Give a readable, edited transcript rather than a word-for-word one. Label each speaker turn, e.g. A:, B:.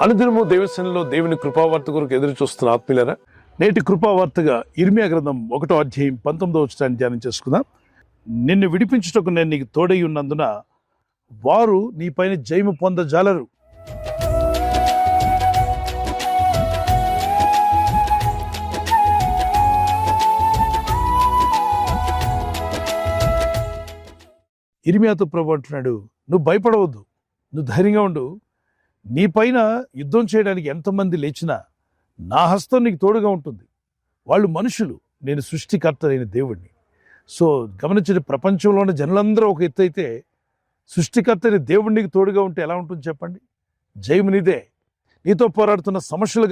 A: అనుదినము దేవసేనలో దేవుని కృపావార్త కొరకు ఎదురు చూస్తున్న ఆత్మీయులారా, నేటి కృపావార్తగా ఇర్మియా గ్రంథం 1వ అధ్యాయం 19వ వచనాన్ని ధ్యానం చేసుకుందాం. నిన్ను విడిపించుటకు నేను నీకు తోడై ఉన్నందున వారు నీపైన జయము పొందజాలరు. ఇర్మియాతో ప్రభు అంటున్నాడు, నువ్వు భయపడవద్దు, నువ్వు ధైర్యంగా ఉండు. నీ పైన యుద్ధం చేయడానికి ఎంతమంది లేచినా నా హస్తం నీకు తోడుగా ఉంటుంది. వాళ్ళు మనుషులు, నేను సృష్టికర్త అయిన దేవుడిని. సో గమనించిన ప్రపంచంలో ఉన్న జనులందరూ ఒక ఎత్తు అయితే, సృష్టికర్త అయిన దేవుడు నీకు తోడుగా ఉంటే ఎలా ఉంటుంది చెప్పండి? జయము నీదే. నీతో పోరాడుతున్న సమస్యలు